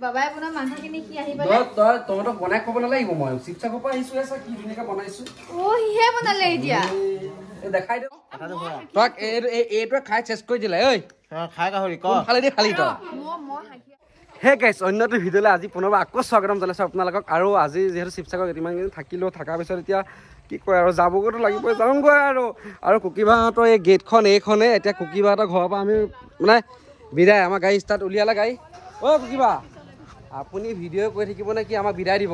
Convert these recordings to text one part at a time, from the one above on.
বাবাই বনা মাংসখিনি কি আহিবলে তই তোমটো বনাই খাব নালাগিব মই শিৱসাগৰৰ পৰা আহিছো এসা কি ধুনীয়াকৈ বনাইছো ও হিহে বনালে এতিয়া দেখাই দে তই এইটো খাই চেষ্টা কৰি দিলে ঐ খাই গাহৰি ক খালি দি খালি তই হে গাইছ অন্যটো ভিডিঅ'লৈ আজি পুনৰ আকৌ স্বাগতম জনাইছোঁ আপোনালোকক আৰু আজি যিহেতু শিৱসাগৰত ইমানদিন থাকিলোঁ থকাৰ পিছত এতিয়া কি কয় আৰু যাবগৈতো লাগিবই যাওঁগৈ আৰু কুকিবাহঁতৰ এই গেটখন এইখনে এতিয়া কুকিবাহঁতৰ ঘৰৰ পৰা আমি মানে বিদায় আমাৰ গাড়ী ষ্টাৰ্ট উলিয়ালে গাড়ী অ' কুকিবা আপুনি ভিডিঅ' কৰি থাকিব নে কি আমাক বিদায় দিব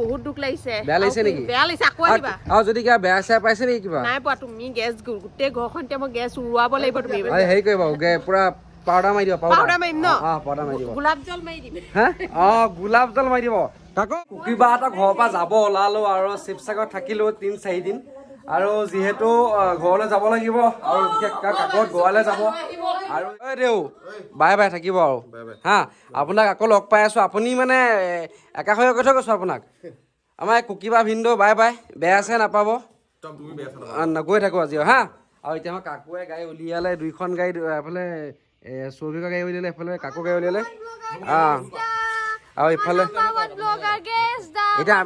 বহুত দুখ লাগিছে বেয়া লাগিছে নেকি বেয়া লাগিছে আকৌ দিবা আৰু যদি কিবা বেয়া চেয়া পাইছে নেকি কিবা নাই পোৱা তুমি গেছ গোটেই ঘৰখনতে মই গেছ উৰুৱাব লাগিব তুমি হেৰি কৰিবা পুৰা পাউডাৰ মাৰি দিব পাউডাৰ মাৰিম ন পাউডাৰ মাৰি দিব গোলাপ জল মাৰি দিম হা গোলাপ জল মাৰি দিব তাকো কুকিবাহঁতৰ ঘৰৰ পৰা যাব ওলালো আৰু শিৱসাগৰত থাকিলো 3-4 দিন আৰু যিহেতু ঘৰলৈ যাব লাগিব আৰু বিশেষকৈ কাকত গোৱালৈ যাব আৰু দেউ বাই বাই থাকিব আৰু হা আপোনাক আকৌ লগ পাই আছো আপুনি মানে একাষৰীয়া কথা কৈছো আপোনাক আমাৰ কুকিবা ভিন্দো বাই বাই বেয়া আছে নাপাব গৈ থাকো আজি হা আৰু এতিয়া আমাৰ কাকুৱে গাড়ী উলিয়ালে 2খন গাড়ী এফালে চৌভিকা গাড়ী উলিয়ালে এফালে কাকু গাড়ী উলিয়ালে আৰু ইফালে এতিয়া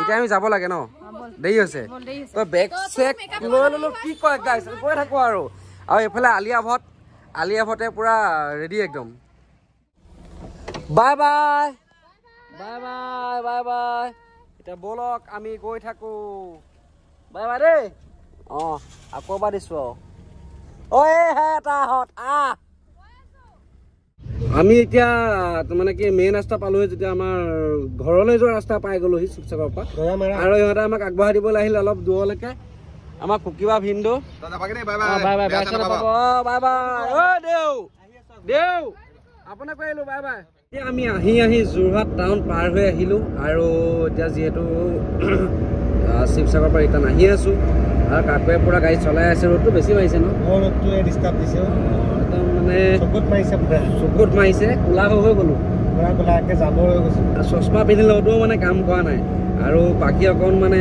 এতিয়া আমি যাব লাগে ন দেৰি হৈছে তই বেগ চেক লৈ ললো কি কয় গাইছ গৈ থাকো আৰু এইফালে আলিয়া ভটে পুৰা ৰেডি একদম bye bye bye bye bye bye এতিয়া বলক আমি গৈ থাকো বাই বাই দেই আকৌ এবাৰ দিছো আমি এতিয়া মানে কি মেইন ৰাস্তা পালোহি যেতিয়া আমাৰ ঘৰলৈ যোৱা ৰাস্তা পাই গলোহি শিৱসাগৰৰ পৰা আৰু ইহঁতে আমাক আগবঢ়াই দিবলৈ আহিলে অলপ দূৰলৈকে আমাৰ কুকিবা ভিন্দো বাই বাই দেউ আপোনাক কৈ আহিলো বাই বাই এতিয়া আমি আহি যোৰহাট টাউন পাৰ হৈ আহিলো আৰু এতিয়া যিহেতু শিৱসাগৰৰ পৰা ৰিটাৰ্ণ আহি আছো আৰু কাকুৱে পুৰা গাড়ী চলাই আছে ৰ'দটো বেছি মাৰিছে ন ৰ'দটোৱে ডিষ্টাৰ্ব দিছে একদম মানে চকুত মাৰিছে কোলা হৈ গ'লো জামৰ হৈ গৈছো চশমা পিন্ধিলেও মানে কাম কৰা নাই আৰু বাকী অকণ মানে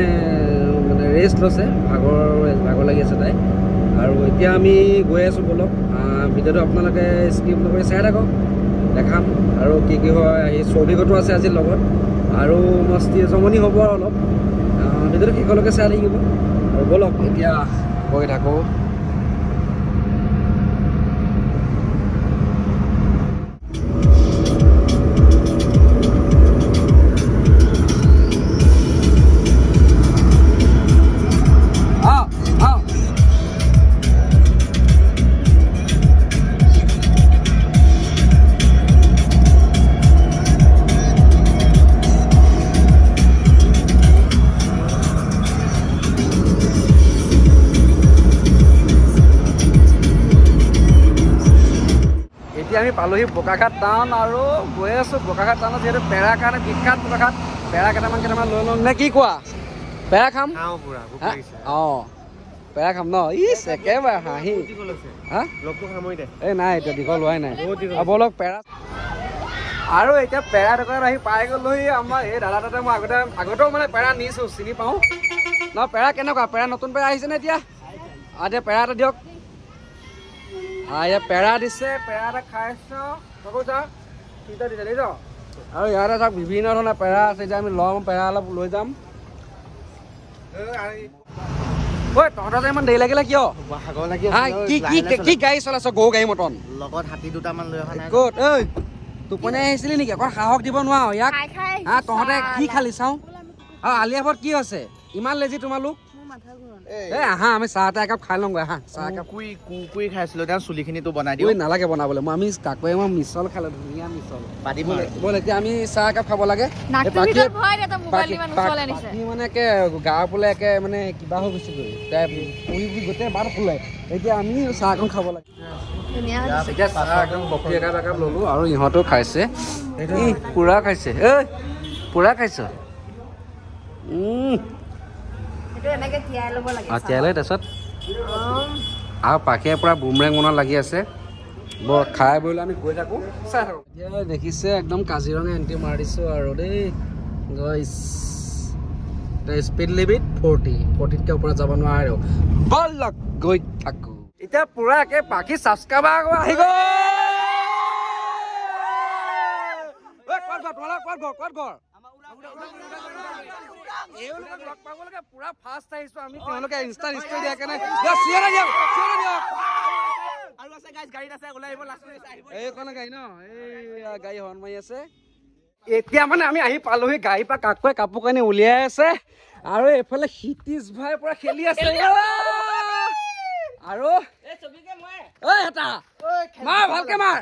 ৰেষ্ট লৈছে ভাগৰ লাগি আছে তাই আৰু এতিয়া আমি গৈ আছো বলক ভিডিঅ'টো আপোনালোকে স্কিপ নকৰি চাই থাকক দেখাম আৰু কি হয় আহি চৌভিকতো আছে আজি লগত আৰু মস্তি জমনি হ'ব আৰু অলপ ভিডিঅ'টো শেষলৈকে চাই থাকিব আৰু বলক এতিয়া গৈ থাকোঁ আমি পালোহি বোকাখাট টাউন আৰু গৈ আছো বোকাখাট টাউনত যিহেতু পেৰাৰ কাৰণে বিখ্যাত বোকাখাট পেৰা কেইটামান লৈ লওঁ নে কি কোৱা পেৰা খাম পেৰা খাম ন একেবাৰে হাঁহি এই নাই এতিয়া দীঘল হোৱাই নাই বলক পেৰা আৰু এতিয়া পেৰা দোকানত আহি পাই গলোহি আমাৰ এই দাদা তাতে মই আগতেও মানে পেৰা নিছো চিনি পাওঁ ন পেৰা কেনেকুৱা পেৰা নতুন পেৰা আহিছে নে এতিয়া এতিয়া পেৰা এটা দিয়ক পেৰা দিছে পেৰা এটা খাইছো দিছে দেই আৰু ইয়াতে চাওক বিভিন্ন ধৰণৰ পেৰা আছে এতিয়া আমি ল'ম পেৰা অলপ লৈ যাম ঐ তহঁতৰ যে ইমান দেৰি লাগিলে কিয় কি গাড়ী চলাইছ গৰু গাড়ী মটন লগত হাতী দুটামান লৈ অহা নাই ক'ত ঐ টোপনি আহিছিলি নেকি অকণ সাহস দিব নোৱাৰ ইয়াক তহঁতে কি খালি চাওঁ আৰু আলিয়া ভট কি হৈছে ইমান লেজি তোমালোক আহা আমি চাহ এটা একাপ খাই লওঁগৈ আহা চাহ একাপ কুকুৰি খাইছিলো তেওঁ চুলিখিনিতো বনাই দিওঁ নালাগে বনাবলৈ আমি কাকুৱে মই মিছল খালো ধুনীয়া মিছল ব'ল এতিয়া আমি চাহ একাপ খাব লাগে মানে একে গা বোলে একে মানে কিবা হৈ গৈছেগৈ গোটেই বাট ফুলে এতিয়া আমি চাহ অকণ খাব লাগে এতিয়া চাহ একদম কফি একাপ ললো আৰু ইহঁতেও খাইছে পুৰা খাইছে পুৰা খাইছ তাৰপিছত আৰু পাখিয়ে পুৰা বুমৰেং মনত লাগি আছে বৰ খাই বৈ আমি গৈ থাকো চাই থাকো এতিয়া দেখিছে একদম কাজিৰঙা এণ্ট্ৰি মাৰি দিছো আৰু দেই স্পীড লিমিট 40তকৈ ওপৰত যাব নোৱাৰে বলক গৈ থাকো এতিয়া পুৰা একে পাখি ছাবস্ক্ৰাইবাৰ আহি গ'ল এতিয়া মানে আমি আহি পালোহি গাড়ীৰ পৰা কাকুৱে কাপোৰ কানি উলিয়াই আছে আৰু এইফালে হিতিশ ভাই পুৰা খেলি আছে আৰু মাৰ ভালকে মাৰ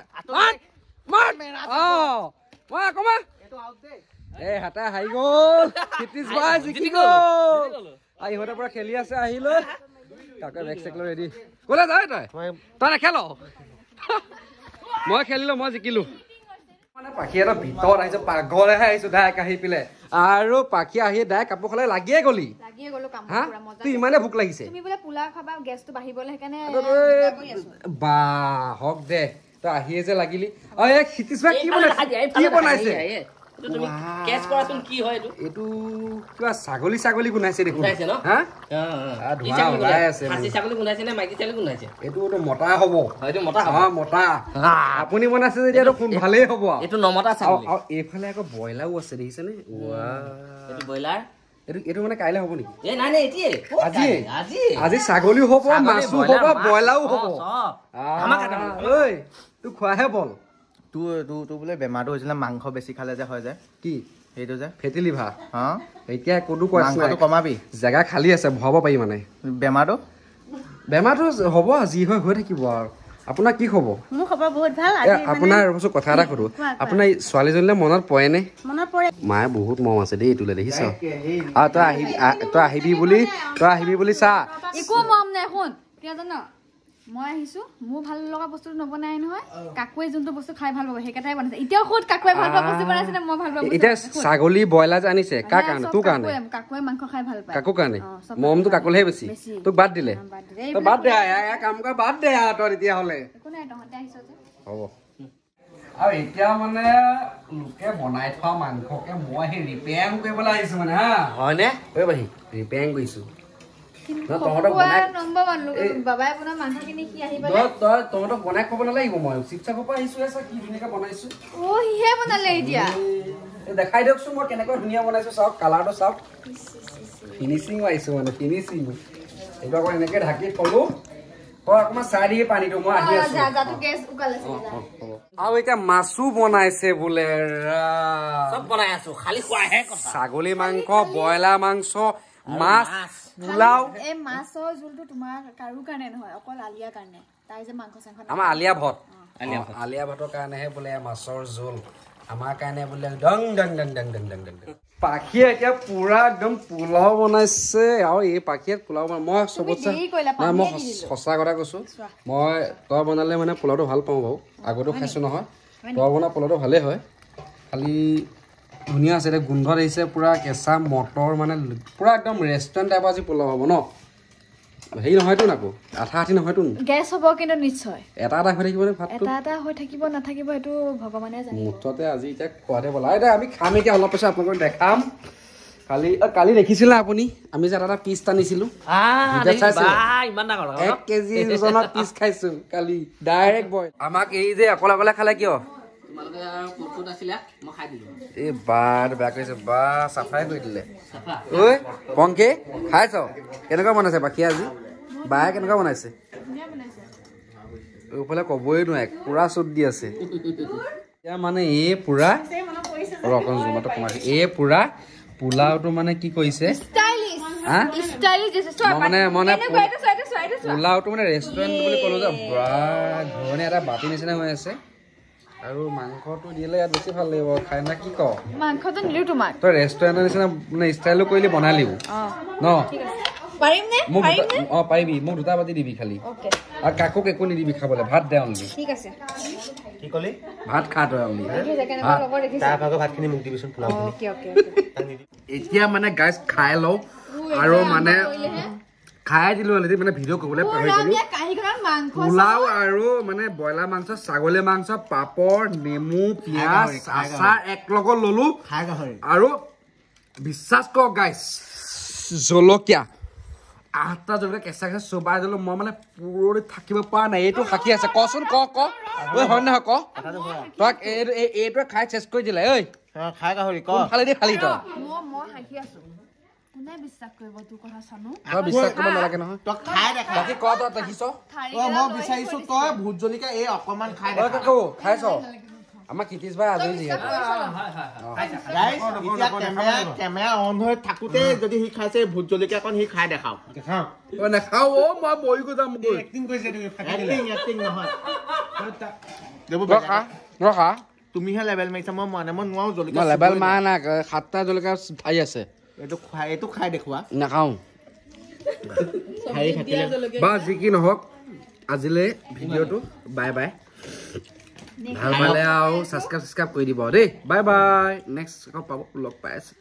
এই হাতা হাৰি গল হিতিশ ভাই জিকি গল ইহঁতে পুৰা খেলি আছে আহিলৈ কাকুৱে বেগ চেক লৈ ৰেডি কলে যায় তই নেখেল মই খেলিলো মই জিকিলো মানে পাখি এটা ভিতৰত আহিছে পাকঘৰলৈহে আহিছো ডাইৰেক্ট আহি পেলাই আৰু পাখি আহি ডাইৰেক্ট কাপোৰ খালে লাগিয়ে গলি হা তুই ইমানে ভোক লাগিছে বা হক দে তই আহিয়ে যে লাগিলি হিতিশ ভাই কি বনাইছে এইটো কিবা ছাগলী ছাগলী গুনাইছে দেখোন এইটো মতা হব মতা আপুনি বনাইছে যেতিয়া কোন ভালেই হব এইফালে আকৌ ব্ৰইলাৰো আছে দেখিছেনে এইটো মানে কাইলে হব নেকি আজি ছাগলীও হব মাছো হব ব্ৰইলাৰো হব তোক খোৱাহে বল তোৰ বোলে বেমাৰটো হৈছিলে মাংস বেছি খালে যে হয় যে কি সেইটো যে ফেটি লিভাৰ এতিয়া ক'তো মাংসটো কমাবি জেগা খালী আছে ভৰাব পাৰি মানে বেমাৰটো হ'ব যি হয় হৈ থাকিব আৰু আপোনাৰ কি খবৰ মোৰ খবৰ বহুত ভাল আপোনাৰ কথা এটা সুধো আপোনাৰ ছোৱালীজনীলে মনত পৰেনে মায়ে বহুত মৰম আছে দেই তোলে দেখিছ তই আহিবি বুলি চা একো মৰম নাই শুন কিয় জান মই আহিছো মোৰ ভাল লগা বস্তুটো নবনাই নহয় কাকুৱে যোনটো বস্তু খাই ভাল পাব সেইকেইটাই বনাইছে এতিয়াও খুদ কাকুৱে ভাল পোৱা বস্তু বনাইছে নে মই ভাল পোৱা বস্তু এতিয়া ছাগলী ব্ৰইলাৰ আনিছে কাৰ কাৰণে তোৰ কাৰণে কাকুৱে মাংস খাই ভাল পায় কাকু কাৰণে মৰমটো কাকুলেহে বেছি তোক বাদ দিলে তই বাদ দে কাম কৰা বাদ দে তই তেতিয়াহ'লে একো নাই তহঁতে আহিছ যে হ'ব আৰু এতিয়া মানে লোকে বনাই থোৱা মাংসকে মই সেই ৰিপেয়াৰিং কৰিবলৈ আহিছো মানে হা হয়নে ঐ বাহি ৰিপেয়াৰিং কৰিছো তহঁতক বনাই খাব নালাগিব মই শিৱসাগৰৰ পৰা আহিছো কি ধুনীয়াকে বনাইছো দেখাই দিয়কচোন মই কেনেকৈ ধুনীয়া বনাইছো চাওক কালাৰটো চাওক ফিনিচিং আহিছো মানে ফিনিচিং এইটো আকৌ এনেকে ঢাকি থলো তই অকণমান চাই দিয়ে পানীটো মই আহি আছো আৰু এতিয়া মাছো বনাইছে বোলে ছাগলী মাংস ব্ৰইলাৰ মাংস মাছ পোলাও এই মাছৰ জোলটো তোমাৰ কাৰো কাৰণে নহয় অকল আলিয়াৰ কাৰণে তাই যে মাংস চাংখ আমাৰ আলিয়া ভটৰ কাৰণেহে বোলে মাছৰ জোল আমাৰ কাৰণে বোলে ডং ডং ডং ডং ডং ডং ডং পাখিয়ে এতিয়া পুৰা একদম পোলাও বনাইছে আৰু এই পাখিয়ে পোলাও মই চবতছে মই সঁচা কথা কৈছো মই তই বনালে মানে পোলাওটো ভাল পাওঁ বাৰু আগতেও খাইছো নহয় তই বনোৱা পোলাওটো ভালেই হয় খালি ধুনীয়া আছে এতিয়া গোন্ধত আহিছে পুৰা কেঁচা মটৰ মানে পুৰা একদম ৰেষ্টুৰেণ্ট টাইপ আজি পোলাও হ'ব ন হেৰি নহয়তো আকৌ আঠা আঠি নহয়তো গেছ হ'ব কিন্তু নিশ্চয় এটা হৈ থাকিব নে ভাতটো এটা হৈ থাকিব নাথাকিব এইটো ভগৱানে জানে মুঠতে আজি এতিয়া খোৱাতে বলা এতিয়া আমি খাম এতিয়া অলপ পিছত আপোনালোকক দেখাম কালি দেখিছিলে আপুনি আমি যে এটা পিচ টানিছিলো 1 কেজি ওজনৰ পিচ খাইছো কালি ডাইৰেক্ট বয় আমাক এই যে অকলে অকলে খালে কিয় এই বাৰ বেয়া কৰিছে বা চাফাই কৰি দিলে ঐ পংকে খাইছ কেনেকুৱা বনাইছে বাকী আজি বায়ে কেনেকুৱা বনাইছে এইফালে ক'বই নোৱাৰে পুৰা চুট দি আছে এতিয়া মানে এই পুৰা অকণ জুমাটো কমাইছে এই পুৰা পোলাওটো মানে কি কৰিছে মানে পোলাওটো মানে ৰেষ্টুৰেণ্ট বুলি ক'লো যে ঘৰণি এটা বাতি নিচিনা হৈ আছে আৰু মাংসটো দিলে ইয়াত বেছি ভাল লাগিব খাই না কি ক মাংসটো নিলু তোমাক তই ৰেষ্টুৰেণ্টৰ নিচিনা মানে ষ্টাইলো কৰিলি বনাই লিব ন পাৰিম নে পাৰিবি মোক দুটা বাতি দিবি খালি আৰু কাকুক একো নিদিবি খাবলৈ ভাত দে অনলি ঠিক আছে কি কলি ভাত খা তই অনলি তাৰ ভাগৰ ভাতখিনি মোক দিবিচোন এতিয়া মানে গাইজ খাই লওঁ আৰু মানে খাই দিলো মানে ভিডিঅ' কৰিবলৈ পাহৰি গলো পোলাও আৰু মানে ব্ৰইলাৰ মাংস ছাগলী মাংস পাপৰ নেমু পিঁয়াজ আচাৰ এক লগত ললো আৰু বিশ্বাস কৰক গাইজ জলকীয়া 8টা জলকীয়া কেঁচা কেঁচা চোবাই দিলো মই মানে পুৰৰি থাকিব পৰা নাই এইটো সাকি আছে কচোন ক ঐ হয় নহয় ক তক এইটোৱে খাই চেছ কৰি দিলে ঐ খাই গাহৰি ক খালি দি খালি তই মই সাকি আছো কোনে বিশ্বাস কৰিব তোৰ কথা চানো তই বিশ্বাস কৰিব নালাগে নহয় তই খাই দেখা বাকী ক তই দেখিছ মই বিচাৰিছো তই ভোট জলকীয়া এই অকমান খাই দেখা কাকো খাইছ আমাৰ কিতিছ ভাই আজৰি যিহেতু কেমেৰা অন হৈ থাকোতে যদি সি খাইছে ভোট জলকীয়াকণ সি খাই দেখাও নাখাও অ মই মৰি গৈ যাম এক্টিং নহয় ৰখা তুমিহে লেবেল মাৰিছা মই মানে মই নোৱাৰো মই জলকীয়া লেবেল মাৰা নাই 7টা জলকীয়া ঠাই আছে এইটো খাই দেখুৱা নাখাওঁ বা যি কি নহওক আজিলৈ ভিডিঅ'টো বাই বাই ভাল পালে আৰু ছাবস্ক্ৰাইব কৰি দিব দেই বাই বাই নেক্সট আকৌ পাব লগ পাই আছে